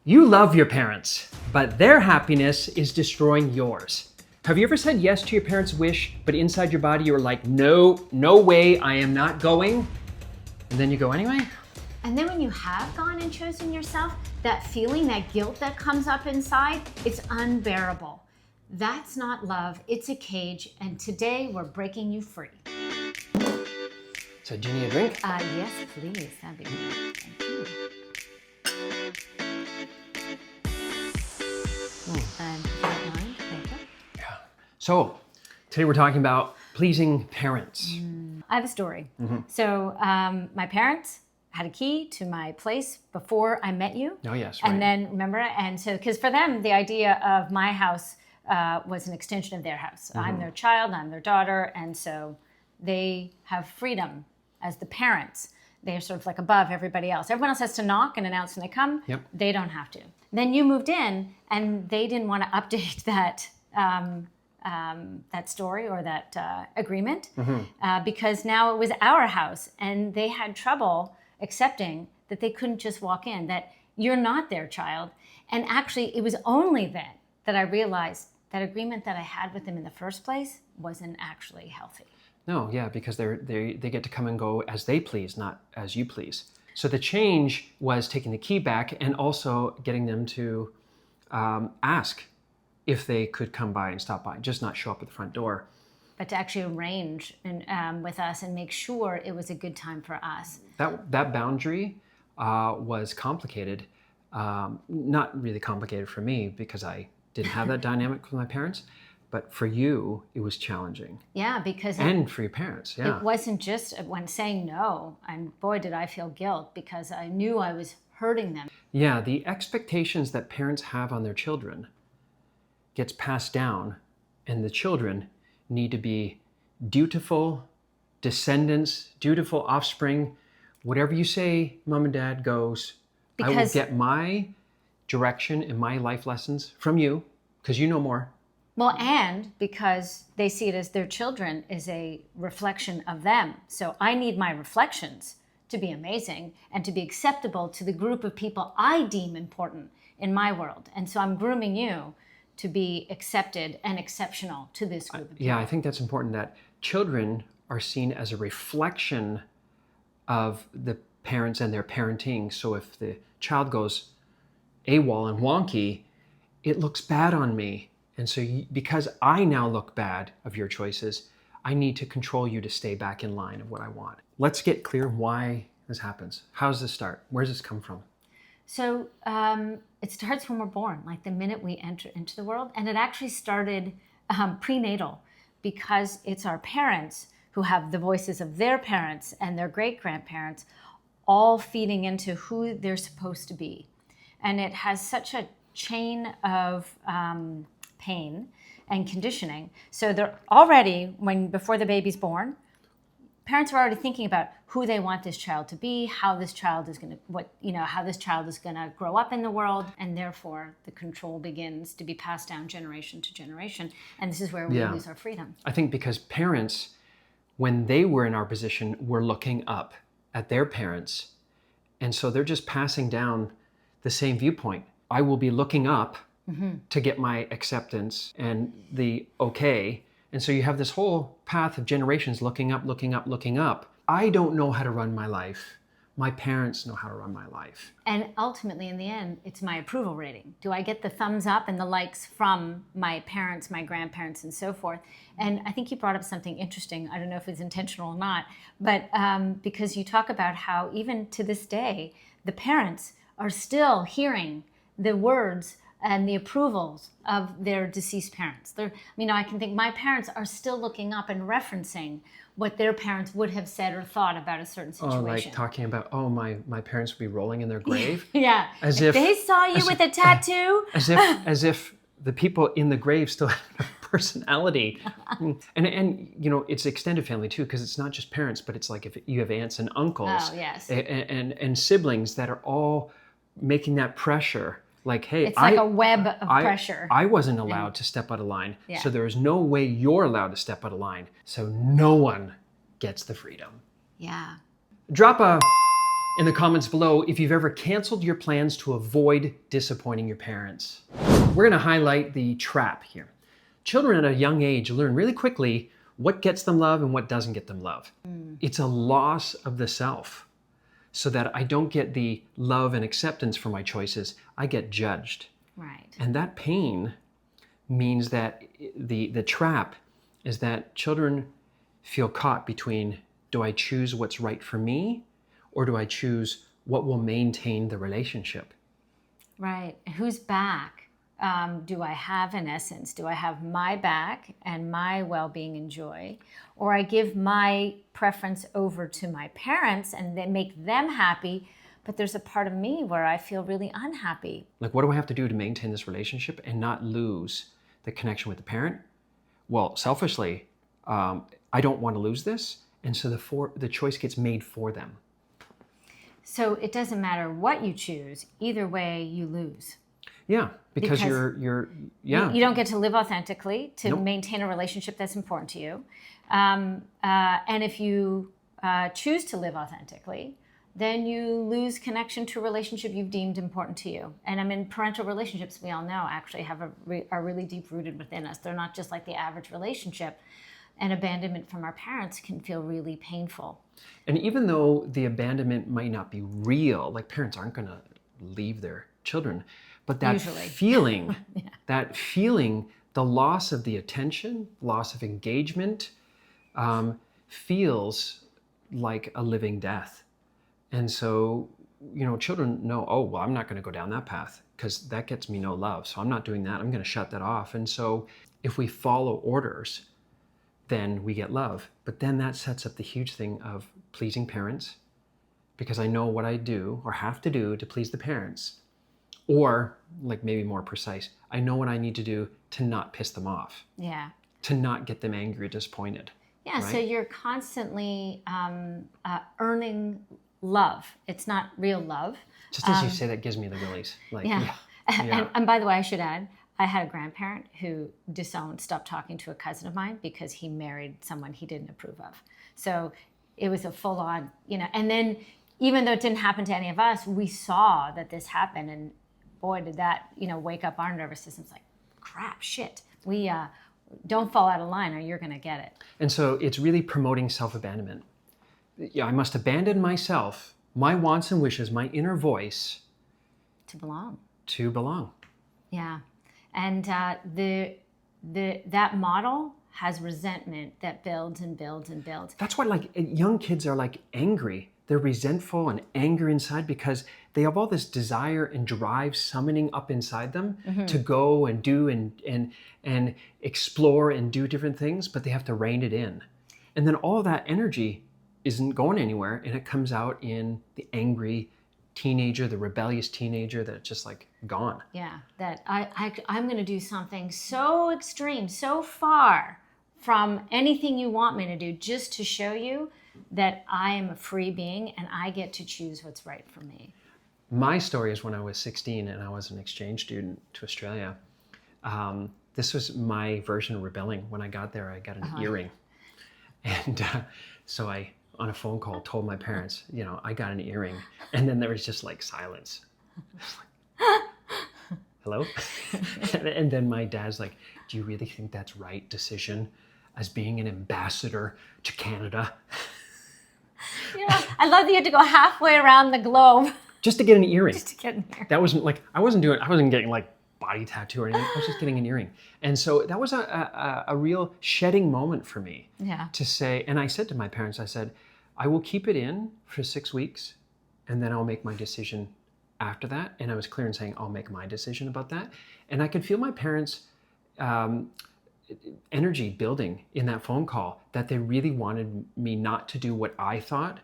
You love your parents, but their happiness is destroying yours. Have you ever said yes to your parents' wish, but inside your body you were like, no way, I am not going? And then you go anyway? And then when you have gone and chosen yourself, that feeling, that guilt that comes up inside, it's unbearable. That's not love, it's a cage, and today we're breaking you free. So do you need a drink? Yes, please, that'd be great. Thank you. And if you don't mind, thank you. Yeah. So today we're talking about pleasing parents. I have a story. So my parents had a key to my place before I met you. Oh, yes, right. And then, remember, and so, because for them, the idea of my house was an extension of their house. I'm their child, I'm their daughter, and so they have freedom as the parents. They're sort of like above everybody else. Everyone else has to knock and announce when they come. Yep. They don't have to. Then you moved in, and they didn't want to update that that story or that agreement because now it was our house, and they had trouble accepting that they couldn't just walk in, that you're not their child. And actually, it was only then that I realized that agreement that I had with them in the first place wasn't actually healthy. No, yeah, because they get to come and go as they please, not as you please. So the change was taking the key back and also getting them to ask if they could come by and stop by, just not show up at the front door. But to actually arrange and, with us and make sure it was a good time for us. That boundary was complicated. Not really complicated for me because I didn't have that dynamic with my parents, but for you, it was challenging. Yeah, because and for your parents, yeah. It wasn't just when saying no, and boy, did I feel guilt because I knew I was hurting them. Yeah, the expectations that parents have on their children gets passed down, and the children need to be dutiful descendants, dutiful offspring. Whatever you say, mom and dad, goes. I will get my direction and my life lessons from you because you know more. Well, and because they see it as their children is a reflection of them. So I need my reflections to be amazing and to be acceptable to the group of people I deem important in my world. And so I'm grooming you to be accepted and exceptional to this group of people. Yeah, I think that's important, that children are seen as a reflection of the parents and their parenting. So if the child goes AWOL and wonky, it looks bad on me. And so because I now look bad of your choices, I need to control you to stay back in line of what I want. Let's get clear why this happens. How does this start? Where does this come from? So it starts when we're born, like the minute we enter into the world. And it actually started prenatal because it's our parents who have the voices of their parents and their great-grandparents all feeding into who they're supposed to be. And it has such a chain of pain and conditioning. So they're already, before the baby's born, parents are already thinking about who they want this child to be, how this child is going to, how this child is going to grow up in the world, and therefore the control begins to be passed down generation to generation. And this is where we lose our freedom. I think because parents, when they were in our position, were looking up at their parents, and so they're just passing down the same viewpoint. I will be looking up to get my acceptance and the okay. And so you have this whole path of generations looking up, looking up, looking up. I don't know how to run my life. My parents know how to run my life. And ultimately, in the end, it's my approval rating. Do I get the thumbs up and the likes from my parents, my grandparents, and so forth? And I think you brought up something interesting. I don't know if it's intentional or not, but because you talk about how even to this day, the parents are still hearing the words and the approvals of their deceased parents. I can think my parents are still looking up and referencing what their parents would have said or thought about a certain situation. Oh, like talking about, my parents would be rolling in their grave? Yeah. As if if they saw you with a tattoo. As if the people in the grave still have a personality. And it's extended family too, because it's not just parents, but it's like if you have aunts and uncles and siblings that are all making that pressure. Like, hey, it's like a web of pressure. I wasn't allowed to step out of line. So there is no way you're allowed to step out of line. So no one gets the freedom. Yeah. Drop a in the comments below if you've ever canceled your plans to avoid disappointing your parents. We're going to highlight the trap here. Children at a young age learn really quickly what gets them love and what doesn't get them love. It's a loss of the self, so that I don't get the love and acceptance for my choices. I get judged. Right. And that pain means that the trap is that children feel caught between, do I choose what's right for me, or do I choose what will maintain the relationship? Right. Whose back do I have, in essence? Do I have my back and my well-being and joy, or I give my preference over to my parents and then make them happy, but there's a part of me where I feel really unhappy? Like, what do I have to do to maintain this relationship and not lose the connection with the parent? Well, selfishly, I don't want to lose this, and so the choice gets made for them. So it doesn't matter what you choose, either way you lose. Yeah, because you're you don't get to live authentically to Nope. maintain a relationship that's important to you. And if you choose to live authentically, then you lose connection to a relationship you've deemed important to you. And I mean, parental relationships, we all know, actually are really deep-rooted within us. They're not just like the average relationship. And abandonment from our parents can feel really painful. And even though the abandonment might not be real, like parents aren't going to leave their children, but that Usually. feeling, Yeah. that feeling, the loss of the attention, loss of engagement, feels like a living death. And so, children know, oh, well, I'm not going to go down that path because that gets me no love. So I'm not doing that. I'm going to shut that off. And so if we follow orders, then we get love. But then that sets up the huge thing of pleasing parents, because I know what I do or have to do to please the parents. Or, like, maybe more precise, I know what I need to do to not piss them off, Yeah. to not get them angry or disappointed. Yeah, Right? so you're constantly earning love. It's not real love. Just as you say, that gives me the willies. Like, Yeah. yeah. And by the way, I should add, I had a grandparent who stopped talking to a cousin of mine because he married someone he didn't approve of. So it was a full on, and then even though it didn't happen to any of us, we saw that this happened, and boy, did that, wake up our nervous systems like, crap, shit. We don't fall out of line or you're going to get it. And so it's really promoting self-abandonment. Yeah, I must abandon myself, my wants and wishes, my inner voice To belong. to belong. Yeah. And that model has resentment that builds and builds and builds. That's why, like, young kids are like angry. They're resentful and angry inside because they have all this desire and drive summoning up inside them to go and do and explore and do different things, but they have to rein it in. And then all that energy isn't going anywhere, and it comes out in the angry teenager, the rebellious teenager that's just like gone. Yeah, that I'm going to do something so extreme, so far from anything you want me to do, just to show you that I am a free being and I get to choose what's right for me. My story is when I was 16 and I was an exchange student to Australia. This was my version of rebelling. When I got there, I got an earring. And so I, on a phone call, told my parents, I got an earring. And then there was just like silence. Hello? And then my dad's like, do you really think that's right decision as being an ambassador to Canada? I love that you had to go halfway around the globe Just to get an earring. just to get in here. That wasn't like, I wasn't getting like body tattoo or anything. I was just getting an earring. And so that was a real shedding moment for me. Yeah. To say, and I said to my parents, I said, I will keep it in for 6 weeks and then I'll make my decision after that. And I was clear in saying, I'll make my decision about that. And I could feel my parents' energy building in that phone call, that they really wanted me not to do what I thought,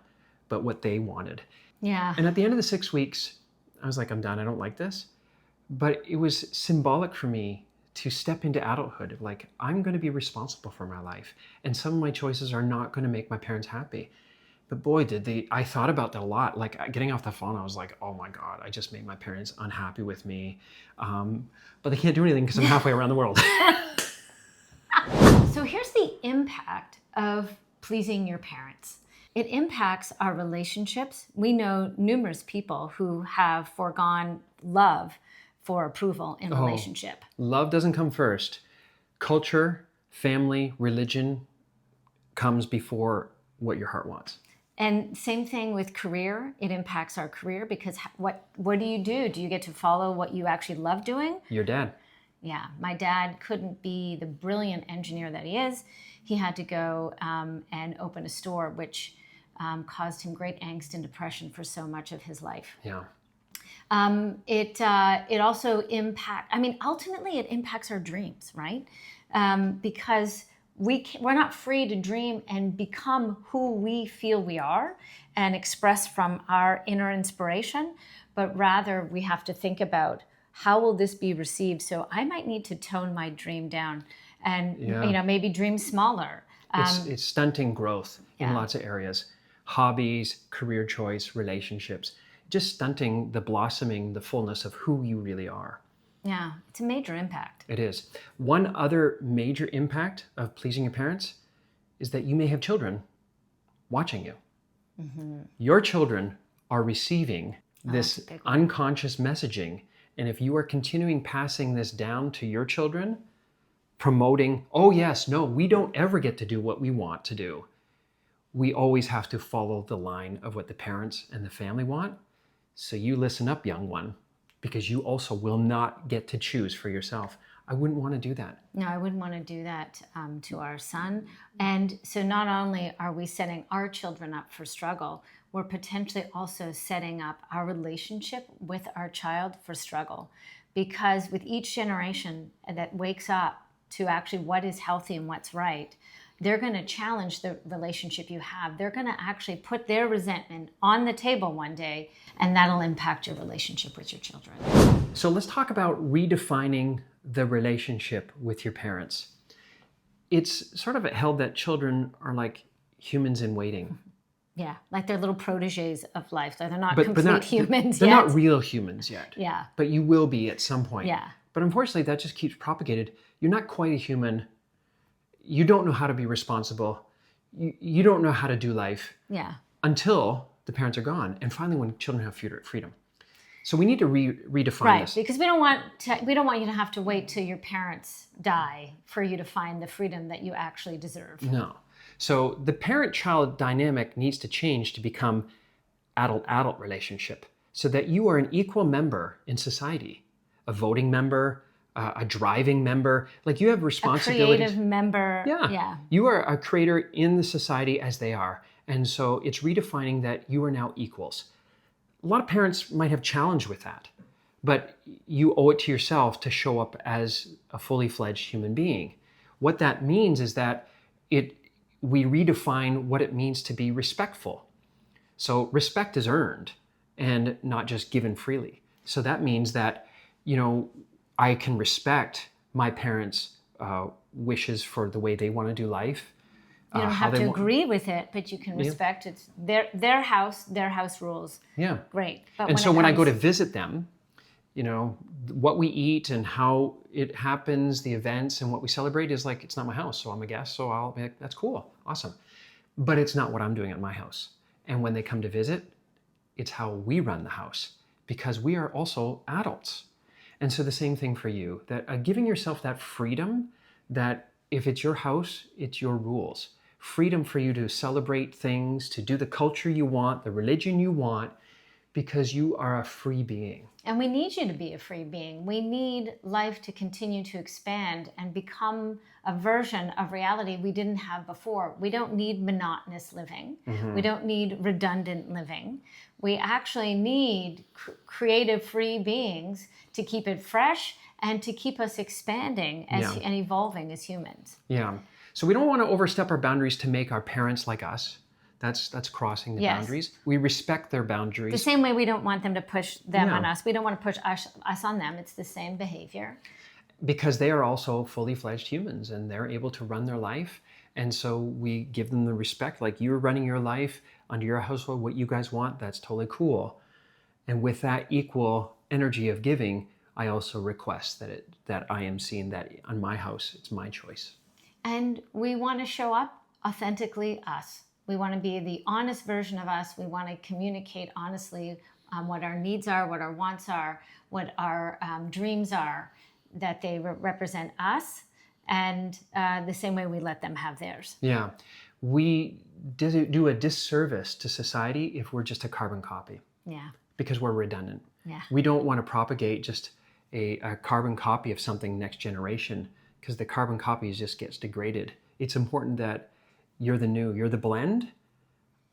but what they wanted. Yeah. And at the end of the 6 weeks, I was like, I'm done. I don't like this. But it was symbolic for me to step into adulthood of like, I'm going to be responsible for my life. And some of my choices are not going to make my parents happy. But boy, I thought about that a lot. Like, getting off the phone, I was like, oh my God, I just made my parents unhappy with me. But they can't do anything because I'm halfway around the world. So here's the impact of pleasing your parents. It impacts our relationships. We know numerous people who have foregone love for approval in relationship. Love doesn't come first. Culture, family, religion comes before what your heart wants. And same thing with career. It impacts our career because what do you do? Do you get to follow what you actually love doing? Your dad. Yeah, my dad couldn't be the brilliant engineer that he is. He had to go and open a store, which caused him great angst and depression for so much of his life. Yeah. It also ultimately it impacts our dreams, right? Because we're not free to dream and become who we feel we are and express from our inner inspiration, but rather we have to think about, how will this be received? So I might need to tone my dream down and maybe dream smaller. It's stunting growth in Yeah. lots of areas. Hobbies, career choice, relationships, just stunting the blossoming, the fullness of who you really are. Yeah, it's a major impact. It is. One other major impact of pleasing your parents is that you may have children watching you. Your children are receiving this that's a big one. unconscious messaging. And if you are continuing passing this down to your children, promoting, oh yes, no, we don't ever get to do what we want to do. We always have to follow the line of what the parents and the family want. So you listen up, young one, because you also will not get to choose for yourself. I wouldn't want to do that. No, I wouldn't want to do that to our son. And so not only are we setting our children up for struggle, we're potentially also setting up our relationship with our child for struggle. Because with each generation that wakes up to actually what is healthy and what's right, they're going to challenge the relationship you have. They're going to actually put their resentment on the table one day, and that'll impact your relationship with your children. So let's talk about redefining the relationship with your parents. It's sort of held that children are like humans in waiting. Yeah, like they're little proteges of life. They're not But complete humans they're yet. not real humans yet. Yeah. But you will be at some point. Yeah. But unfortunately, that just keeps propagated. You're not quite a human. You don't know how to be responsible. You don't know how to do life Yeah. until the parents are gone. And finally, when children have freedom. So we need to redefine Right, this. because we don't want you to have to wait till your parents die for you to find the freedom that you actually deserve. No. So the parent-child dynamic needs to change to become adult-adult relationship so that you are an equal member in society, a voting member, a driving member. Like you have A responsibilities. creative member. Yeah. Yeah. You are a creator in the society as they are. And so it's redefining that you are now equals. A lot of parents might have challenge with that, but you owe it to yourself to show up as a fully fledged human being. What that means is that we redefine what it means to be respectful. So respect is earned and not just given freely. So that means that, I can respect my parents' wishes for the way they want to do life. You don't have to agree with it, but you can respect it's their house rules. Yeah. Great. But And so when I go to visit them, what we eat and how it happens, the events and what we celebrate is like, it's not my house, so I'm a guest, so I'll be like, that's cool, awesome. But it's not what I'm doing at my house. And when they come to visit, it's how we run the house because we are also adults. And so the same thing for you, that giving yourself that freedom, that if it's your house, it's your rules. Freedom for you to celebrate things, to do the culture you want, the religion you want, because you are a free being. And we need you to be a free being. We need life to continue to expand and become a version of reality we didn't have before. We don't need monotonous living. Mm-hmm. We don't need redundant living. We actually need creative, free beings to keep it fresh and to keep us expanding and evolving as humans. Yeah. So we don't want to overstep our boundaries to make our parents like us. That's crossing the boundaries. We respect their boundaries. The same way we don't want them to push them on us. We don't want to push us on them. It's the same behavior. Because they are also fully fledged humans and they're able to run their life. And so we give them the respect, like you're running your life under your household, what you guys want, that's totally cool. And with that equal energy of giving, I also request that I am seeing that on my house, it's my choice. And we want to show up authentically us. We want to be the honest version of us. We want to communicate honestly what our needs are, what our wants are, what our dreams are, that they represent us, and the same way we let them have theirs. Yeah. We do a disservice to society if we're just a carbon copy. Yeah. Because we're redundant. Yeah. We don't want to propagate just a carbon copy of something next generation, because the carbon copy just gets degraded. It's important that you're the new, you're the blend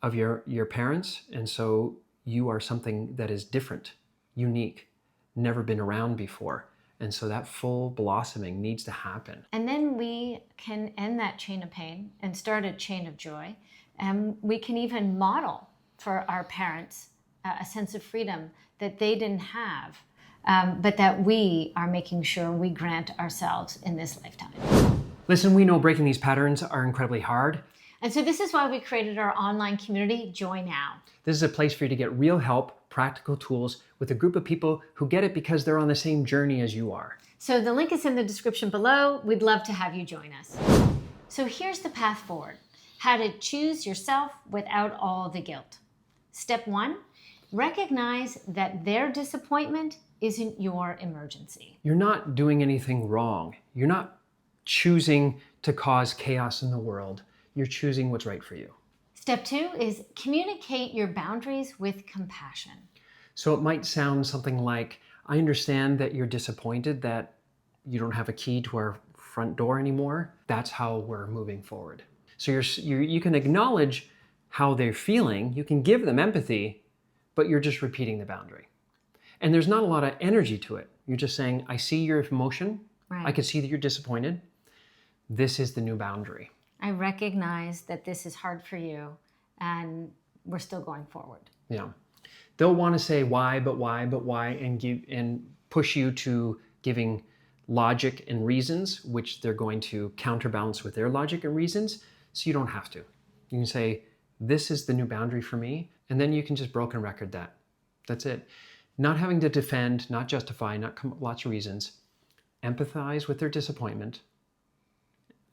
of your parents, and so you are something that is different, unique, never been around before. And so that full blossoming needs to happen. And then we can end that chain of pain and start a chain of joy. And we can even model for our parents a sense of freedom that they didn't have, but that we are making sure we grant ourselves in this lifetime. Listen, we know breaking these patterns are incredibly hard. And so this is why we created our online community, JoyNOW. This is a place for you to get real help, practical tools with a group of people who get it because they're on the same journey as you are. So the link is in the description below. We'd love to have you join us. So here's the path forward. How to choose yourself without all the guilt. Step 1, recognize that their disappointment isn't your emergency. You're not doing anything wrong. You're not choosing to cause chaos in the world. You're choosing what's right for you. Step 2 is communicate your boundaries with compassion. So it might sound something like, I understand that you're disappointed that you don't have a key to our front door anymore. That's how we're moving forward. So you can acknowledge how they're feeling. You can give them empathy, but you're just repeating the boundary. And there's not a lot of energy to it. You're just saying, I see your emotion. Right. I can see that you're disappointed. This is the new boundary. I recognize that this is hard for you, and we're still going forward. Yeah. They'll want to say why, and push you to giving logic and reasons, which they're going to counterbalance with their logic and reasons. So you don't have to. You can say, this is the new boundary for me. And then you can just broken record that. That's it. Not having to defend, not justify, not come up with lots of reasons. Empathize with their disappointment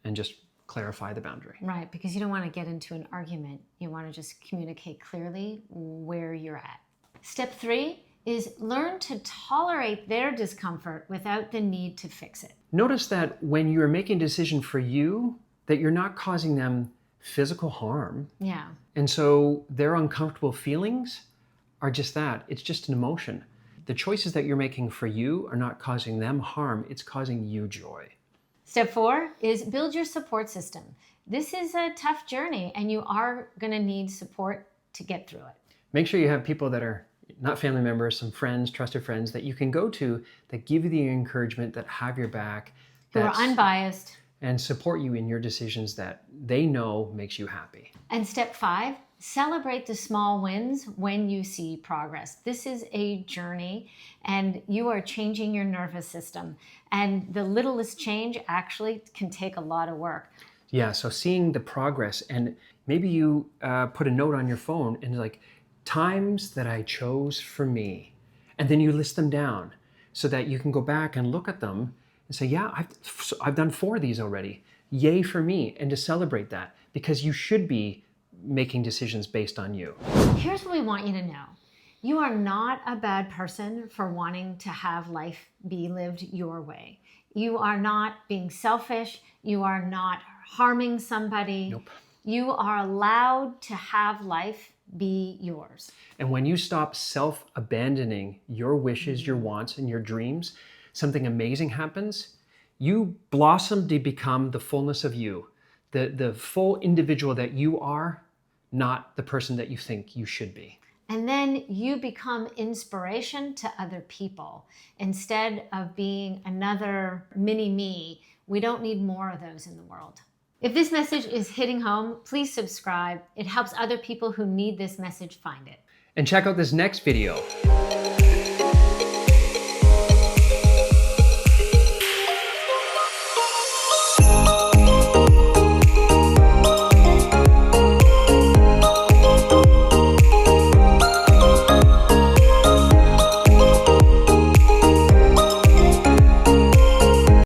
and just clarify the boundary. Right, because you don't want to get into an argument. You want to just communicate clearly where you're at. Step 3 is learn to tolerate their discomfort without the need to fix it. Notice that when you're making a decision for you, that you're not causing them physical harm. Yeah. And so their uncomfortable feelings are just that. It's just an emotion. The choices that you're making for you are not causing them harm. It's causing you joy. Step 4 is build your support system. This is a tough journey, and you are going to need support to get through it. Make sure you have people that are not family members, some friends, trusted friends that you can go to that give you the encouragement, that have your back, Who are unbiased. And support you in your decisions that they know makes you happy. And step 5, celebrate the small wins when you see progress. This is a journey, and you are changing your nervous system. And the littlest change actually can take a lot of work. Yeah, so seeing the progress, and maybe you put a note on your phone and like, times that I chose for me. And then you list them down so that you can go back and look at them and say, yeah, I've done 4 of these already. Yay for me. And to celebrate that, because you should be making decisions based on you. Here's what we want you to know. You are not a bad person for wanting to have life be lived your way. You are not being selfish. You are not harming somebody. Nope. You are allowed to have life be yours. And when you stop self-abandoning your wishes, your wants, and your dreams, something amazing happens. You blossom to become the fullness of you, the full individual that you are, not the person that you think you should be. And then you become inspiration to other people. Instead of being another mini me, we don't need more of those in the world. If this message is hitting home, please subscribe. It helps other people who need this message find it. And check out this next video.